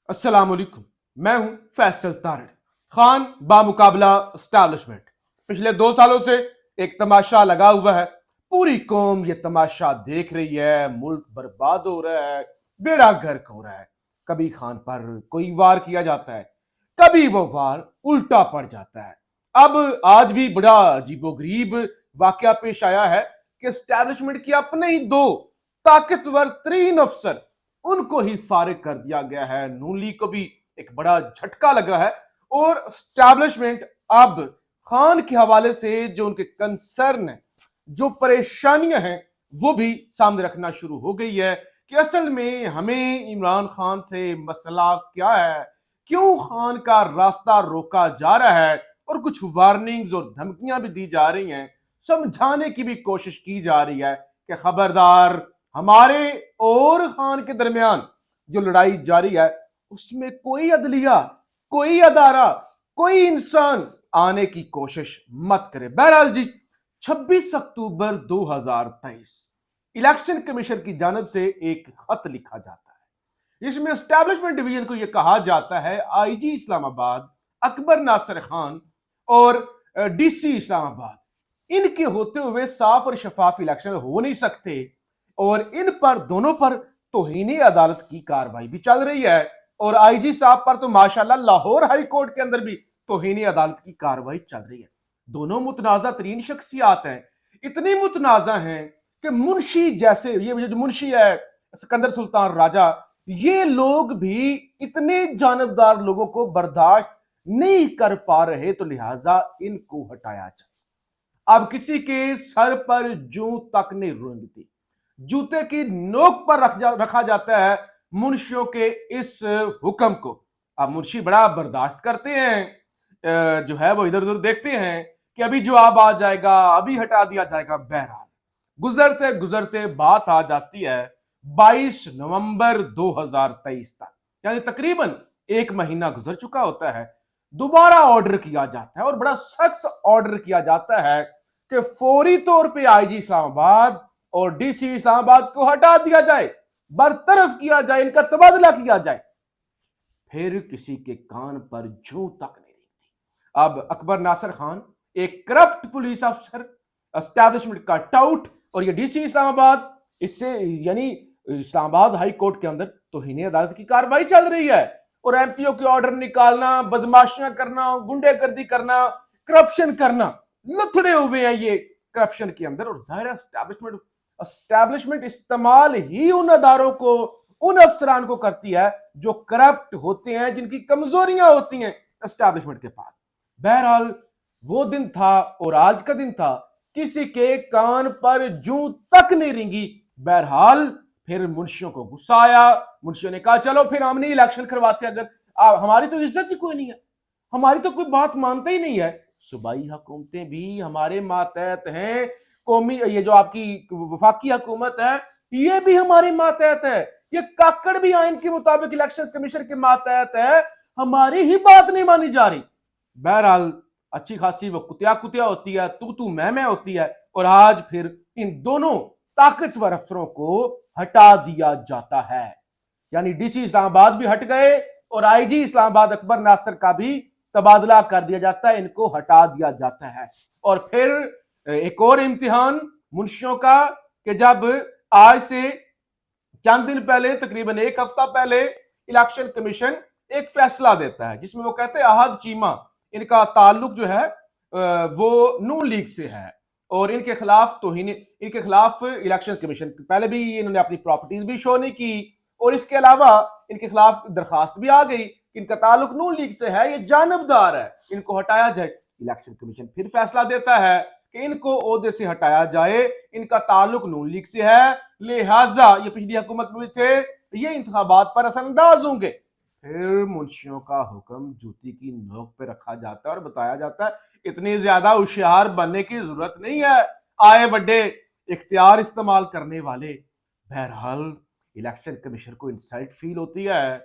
अस्सलाम वालेकुम। मैं हूं फैसल तारड़। खान बामुकाबला एस्टैब्लिशमेंट। पिछले 2 सालों से एक तमाशा लगा हुआ है। पूरी कौम ये तमाशा देख रही है। मुल्क बर्बाद हो रहा है, बेड़ा गर्क हो रहा है। कभी खान पर कोई वार किया जाता है, कभी वो वार उल्टा पड़ जाता है। अब आज भी बड़ा अजीबोगरीब वाकया पेश आया है कि एस्टैब्लिशमेंट के अपने ही दो ताकतवर तरीन अफसर, उनको ही फारिग कर दिया गया है। नून लीग को भी एक बड़ा झटका लगा है और एस्टैब्लिशमेंट अब खान के हवाले से जो उनके कंसर्न है, जो परेशानियां हैं, वो भी सामने रखना शुरू हो गई है कि असल में हमें इमरान खान से मसला क्या है, क्यों खान का रास्ता रोका जा रहा है, और कुछ वार्निंग्स और धमकियां भी दी जा रही हैं। समझाने की भी कोशिश की जा रही है कि खबरदार, हमारे और खान के दरमियान जो लड़ाई जारी है उसमें कोई अदलिया, कोई अदारा, कोई इंसान आने की कोशिश मत करे। बहरहाल जी, 26 अक्टूबर 2023 इलेक्शन कमीशन की जानब से एक खत लिखा जाता है। इसमें एस्टैब्लिशमेंट डिवीजन को यह कहा जाता है, आईजी इस्लामाबाद अकबर नासिर खान और डीसी इस्लामाबाद, इनके होते हुए साफ और शफाफ इलेक्शन हो नहीं सकते और इन पर दोनों पर तौहीन अदालत की कार्रवाई भी चल रही है। और आईजी साहब पर तो माशाल्लाह लाहौर हाई कोर्ट के अंदर भी तौहीन अदालत की कार्रवाई चल रही है। दोनों मुतनाज़ा तरीन शख्सियात हैं। इतनी मुतनाज़ा हैं कि मुंशी जैसे ये जो मुंशी है सिकंदर सुल्तान राजा, ये लोग भी इतने जानबदार लोगों को बर्दाश्त नहीं कर पा रहे, तो लिहाजा इनको हटाया जाए। अब किसी के सर पर जूं तक नहीं रेंगती, जूते की नोक पर रखा जाता है मुंशियों के इस हुक्म को। अब मुंशी बड़ा बर्दाश्त करते हैं, जो है वो इधर उधर देखते हैं कि अभी जवाब आ जाएगा, अभी हटा दिया जाएगा। बहरहाल गुजरते गुजरते बात आ जाती है 22 नवंबर 2023 तक, यानी तकरीबन एक महीना गुजर चुका होता है। दोबारा ऑर्डर किया जाता है और बड़ा सख्त ऑर्डर किया जाता है कि फौरी तौर पे आईजी इस्लामाबाद और डीसी इस्लामाबाद को हटा दिया जाए, बरतरफ किया जाए, इनका तबादला किया जाए। फिर किसी के कान पर जूं तक नहीं रेंगती। अब अकबर नासिर खान एक करप्ट पुलिस अफसर, एस्टैब्लिशमेंट का टाउट, और ये डीसी इस्लामाबाद, इससे यानी इस्लामाबाद हाई कोर्ट के अंदर तौहीन अदालत की कार्रवाई चल रही है और एमपीओ के ऑर्डर निकालना, बदमाशियां करना, गुंडेगर्दी करना, करप्शन करना, लुथड़े हुए हैं ये करप्शन के अंदर। और जाहिर है एस्टैब्लिशमेंट इस्तेमाल ही उन अदारों को, उन अफसरान को करती है जो करप्ट होते हैं, जिनकी कमजोरियां होती हैं एस्टैब्लिशमेंट के पास। बहरहाल वो दिन था और आज का दिन था, किसी के कान पर जूं तक नहीं रेंगी। बहरहाल फिर मुंशियों को गुस्सा आया। मुंशियों ने कहा चलो फिर हम नहीं इलेक्शन करवाते, अगर हमारी तो इज्जत ही कोई नहीं है, हमारी तो कोई बात मानते ही नहीं है। सूबाई हुकूमतें भी हमारे मातहत हैं, कौमी ये जो आपकी वफाकी हुकूमत है ये भी हमारे मातहत है, ये काकड़ भी आइन के मुताबिक इलेक्शन कमीशन के मातहत है, हमारी ही बात नहीं मानी जा रही। बहरहाल अच्छी खासी वो कुतिया कुतिया होती है, तू मैं होती है, और आज फिर इन दोनों ताकतवर अफसरों को हटा दिया जाता है। यानी डीसी इस्लामाबाद भी हट गए और आईजी इस्लामाबाद अकबर नासिर का भी तबादला कर दिया जाता है, इनको हटा दिया जाता है। और फिर एक और इम्तिहान मुंशियों का कि जब आज से चंद दिन पहले, तकरीबन एक हफ्ता पहले, इलेक्शन कमीशन एक फैसला देता है जिसमें वो कहते हैं अहद चीमा, इनका ताल्लुक जो है वो नून लीग से है और इनके खिलाफ इनके खिलाफ इलेक्शन कमीशन पहले भी इन्होंने अपनी प्रॉपर्टीज भी शो नहीं की और इसके अलावा इनके खिलाफ दरखास्त भी आ गई कि इनका ताल्लुक नून लीग से है, ये जानबदार है, इनको हटाया जाए। इलेक्शन कमीशन फिर फैसला देता है कि इनको ओहदे से हटाया जाए, इनका ताल्लुक नून लीग से है, लिहाजा ये पिछली हुकूमत में थे, ये इंतखाबात पर असरअंदाज होंगे। फिर मुंशियों का हुक्म जूती की नोक पे रखा जाता है और बताया जाता है इतनी ज्यादा होशियार बनने की जरूरत नहीं है, आए बड़े इख्तियार इस्तेमाल करने वाले। बहरहाल इलेक्शन कमीशन को इंसल्ट फील होती है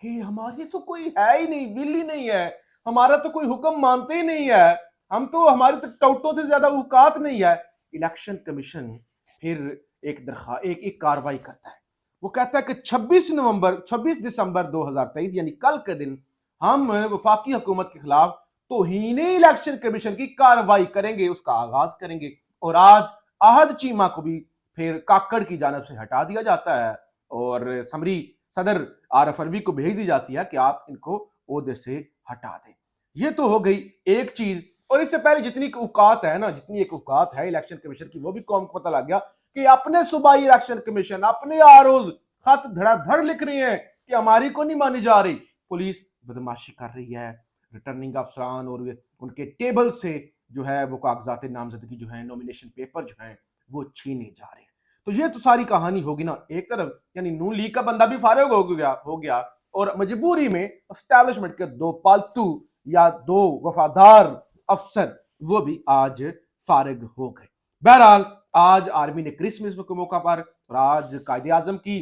कि हमारी तो कोई है ही नहीं, विल ही नहीं है, हमारा तो कोई हुक्म मानते ही नहीं है, हम तो, हमारे तो टौटों से ज्यादा औकात नहीं है। इलेक्शन कमीशन फिर एक कार्रवाई करता है वो कहता है कि 26 दिसंबर 2023 यानी कल के दिन हम वफाकी हुकूमत के खिलाफ तौहीने इलेक्शन कमीशन की कार्रवाई करेंगे, उसका आगाज करेंगे। और आज अहद चीमा को भी फिर काकड़ की जानब से हटा दिया जाता है और समरी सदर आरफ अलवी को भेज दी जाती है कि आप इनको ओहदे से हटा दें। ये तो हो गई एक चीज। और इससे पहले जितनी औकात है ना, जितनी एक औकात है इलेक्शन कमीशन की, वो भी कौम को पता लग गया कि अपने सूबाई इलेक्शन कमीशन अपने आरओज खत धड़ाधड़ लिख रही हैं कि हमारी को नहीं मानी जा रही। पुलिस बदमाशी कर रही है, रिटर्निंग अफसरान और उनके टेबल से जो है वो कागजात नामजदगी जो है, नॉमिनेशन पेपर जो है वो छीने जा रहे हैं। तो ये तो सारी कहानी होगी ना एक तरफ, यानी नून लीग का बंदा भी फारिग हो गया और मजबूरी में एस्टैब्लिशमेंट के दो पालतू या दो वफादार अफसर वो भी आज फारिग हो गए। बहरहाल आज आर्मी ने क्रिसमस के मौका पर और आज कायदे आजम की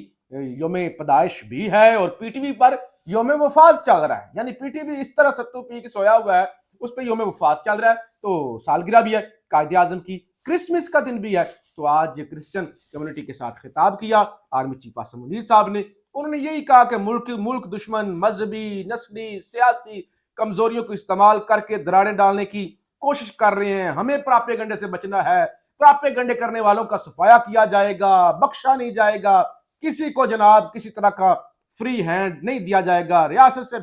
योम पैदाइश भी है और पीटीवी पर योम वफात चल रहा है, यानी पीटीवी इस तरह सत्तू पी के सोया हुआ है, उस पर योम वफात चल रहा है। तो सालगिरह भी है कायदे आजम की, क्रिसमस का दिन भी है। तो आज क्रिश्चियन कम्युनिटी के साथ खिताब किया आर्मी चीफ आसिम मुनीर साहब ने। उन्होंने यही कहा कि मुल्क दुश्मन मजहबी, नस्ली, सियासी कमजोरियों को इस्तेमाल करके दरारें डालने की कोशिश कर रहे हैं। हमें प्रापेगंडे से बचना है, प्रापेगंडे करने वालों का सफाया किया जाएगा, बख्शा नहीं जाएगा, किसी को जनाब किसी तरह का फ्री हैंड नहीं दिया जाएगा। रियासत से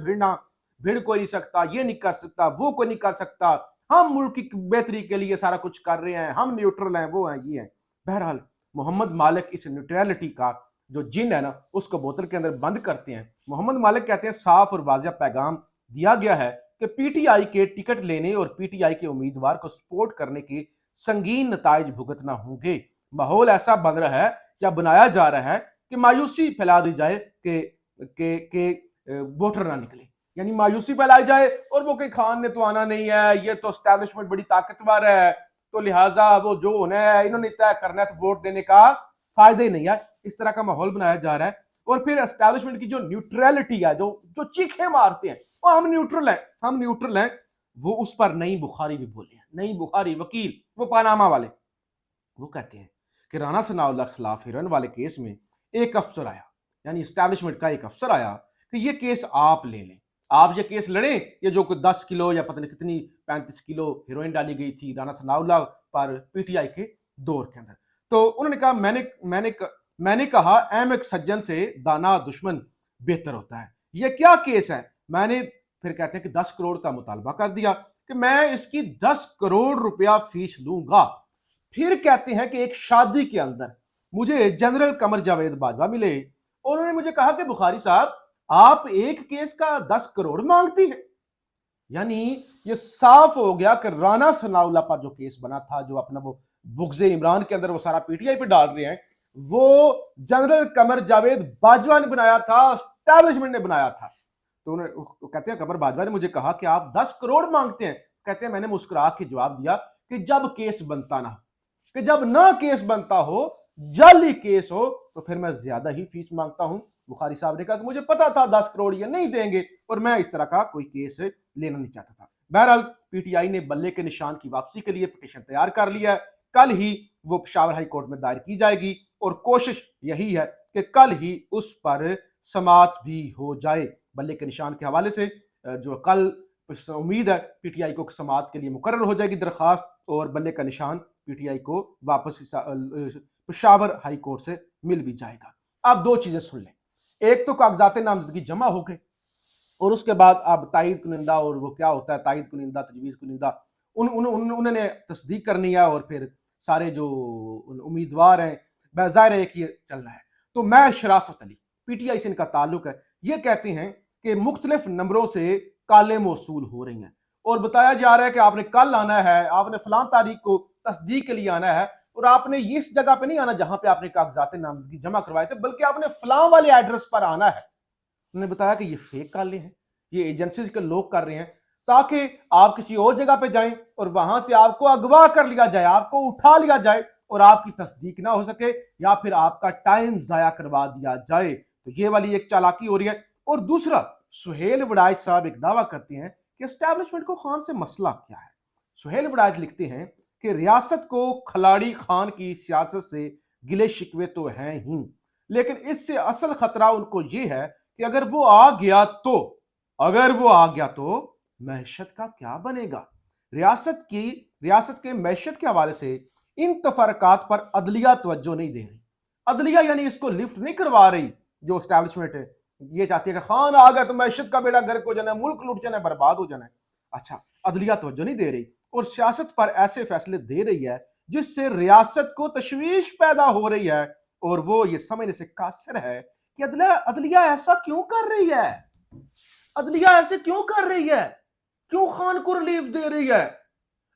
भिड़ कोई नहीं सकता, ये नहीं कर सकता, वो कोई नहीं कर सकता। हम मुल्क की बेहतरी के लिए सारा कुछ कर रहे हैं, हम न्यूट्रल हैं, वो हैं, ये हैं। बहरहाल मोहम्मद मालिक इस न्यूट्रलिटी का जो जिन है ना उसको बोतल के अंदर बंद करते हैं। मोहम्मद मालिक कहते हैं साफ और वाज़ेह पैगाम दिया गया है कि पीटीआई के टिकट लेने और पीटीआई के उम्मीदवार को सपोर्ट करने के संगीन नताइज भुगतना होंगे। माहौल ऐसा बन रहा है या बनाया जा रहा है कि मायूसी फैला दी जाए कि वोटर ना निकले, यानी मायूसी फैलाई जाए और वो कि खान ने तो आना नहीं है, ये तो एस्टैब्लिशमेंट बड़ी ताकतवर है, तो लिहाजा वो जो होना है इन्होंने तय करना है, तो वोट देने का फायदा ही नहीं है। इस तरह का माहौल बनाया जा रहा है। और फिर एस्टैब्लिशमेंट की जो न्यूट्रलिटी है, जो चीखे मारते हैं वो हम न्यूट्रल हैं, वो उस पर नई बुखारी भी बोले हैं। नई बुखारी वकील वो पानामा वाले, वो कहते हैं कि राणा सनाउल्लाह खिलाफ हिरन वाले केस में एक अफसर आया, यानी एस्टैब्लिशमेंट का एक अफसर आया कि ये केस आप ले लें, आप ये केस लड़ें। ये जो 10 किलो या पता नहीं कितनी 35 किलो हेरोइन डाली गई थी राणा सनाउल्लाह पर पीटीआई के दौर के अंदर। तो उन्होंने कहा मैंने कहा अहम एक सज्जन से दाना दुश्मन बेहतर होता है, ये क्या केस है। मैंने फिर कहते हैं कि 10 करोड़ का मुतालबा कर दिया कि मैं इसकी 10 करोड़ रुपया फीस लूंगा। फिर कहते हैं कि एक शादी के अंदर मुझे जनरल कमर जावेद बाजवा मिले और उन्होंने मुझे कहा कि बुखारी साहब आप एक केस का 10 करोड़ मांगती हैं। यानी ये साफ हो गया कि राणा सनाउल्लाह पर जो केस बना था, जो अपना वो बुग़्ज़े इमरान के अंदर वो सारा पीटीआई पे डाल रहे हैं, वो जनरल कमर जावेद बाजवा ने बनाया था, एस्टैब्लिशमेंट ने बनाया था। तो उन्होंने कहते हैं कमर बाजवा ने मुझे कहा कि आप 10 करोड़ मांगते हैं। कहते हैं मैंने मुस्कुरा के जवाब दिया कि जब केस बनता ना हो, कि जब ना केस बनता हो, जाली केस हो, तो फिर मैं ज्यादा ही फीस मांगता हूं। बुखारी साहब ने कहा कि मुझे पता था 10 करोड़ ये नहीं देंगे और मैं इस तरह का कोई केस लेना नहीं चाहता था। बहरहाल पीटीआई ने बल्ले के निशान की वापसी के लिए पिटीशन तैयार कर लिया है। कल ही वो पेशावर हाई कोर्ट में दायर की जाएगी और कोशिश यही है कि कल ही उस पर समाअत भी हो जाए। बल्ले के निशान के हवाले से जो कल उम्मीद है पीटीआई को समाअत के लिए मुकर्रर हो जाएगी दरखास्त और बल्ले का निशान पीटीआई को वापस पेशावर हाई कोर्ट से मिल भी जाएगा। आप दो चीजें सुन लें, एक तो कागजात नामजदगी जमा हो गए और उसके बाद अब तायद कुनिंदा और वो क्या होता है तायद कुनिंदा तजवीज़ कुनिंदा उन्होंने तस्दीक करनी है और फिर सारे जो उम्मीदवार हैं ज़ाहिर है कि चलना है। तो मैं शराफत अली पीटीआई से इनका ताल्लुक है, ये कहते हैं कि मुख्तलिफ नंबरों से काले मौसूल हो रही हैं और बताया जा रहा है कि आपने कल आना है, आपने फलां तारीख को तस्दीक के लिए आना है और आपने इस जगह पे नहीं आना जहां पे आपने कागजात नामजदगी जमा करवाए थे, बल्कि आपने फलां वाले एड्रेस पर आना है। उन्होंने बताया कि ये फेक काले हैं, ये एजेंसीज के लोग कर रहे हैं ताकि आप किसी और जगह पे जाएं और वहां से आपको अगवा कर लिया जाए, आपको उठा लिया जाए और आपकी तस्दीक ना हो सके या फिर आपका टाइम जाया करवा दिया जाए। तो ये वाली एक चालाकी हो रही है। और दूसरा, सुहेल वड़ाइच साहब एक दावा करते हैं कि एस्टैब्लिशमेंट को खान से मसला क्या है। सुहेल वड़ाइच लिखते हैं कि रियासत को खिलाड़ी खान की सियासत से गिले शिकवे तो हैं ही, لیکن اس سے اصل خطرہ ان کو یہ ہے کہ اگر وہ آ گیا تو معیشت کا کیا بنے گا؟ ریاست کے معیشت کے حوالے سے ان تفرقات پر عدلیہ توجہ نہیں دے رہی. عدلیہ یعنی اس کو لفٹ نہیں کروا رہی. جو اسٹیبلشمنٹ ہے یہ چاہتی ہے کہ خان آ گیا تو معیشت کا بیڑا گرک ہو جانا ہے, ملک لوٹ جانا ہے, برباد ہو جانا ہے. اچھا, عدلیہ توجہ نہیں دے رہی اور سیاست پر ایسے فیصلے دے رہی ہے جس سے ریاست کو تشویش پیدا ہو رہی ہے, اور وہ یہ سمجھنے سے قاصر ہے کہ عدلیہ ایسا کیوں کر رہی ہے, عدلیہ ایسے کیوں کر رہی ہے, کیوں خان کو ریلیف دے رہی ہے.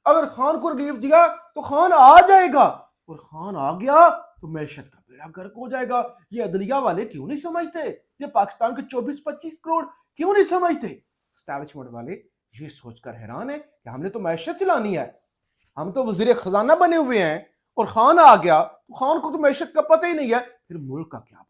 اگر خان کو ریلیف دیا تو خان آ جائے گا, اور خان آ گیا تو معیشت کا بیڑا گرک ہو جائے گا. یہ عدلیہ والے کیوں نہیں سمجھتے؟ یہ پاکستان کے 24-25 کروڑ کیوں نہیں سمجھتے؟ اسٹیبلشمنٹ والے یہ سوچ کر حیران ہے کہ ہم نے تو معیشت چلانی ہے, ہم تو وزیر خزانہ بنے ہوئے ہیں, اور خان آ گیا تو خان کو تو معیشت کا پتہ ہی نہیں ہے, پھر ملک کا کیا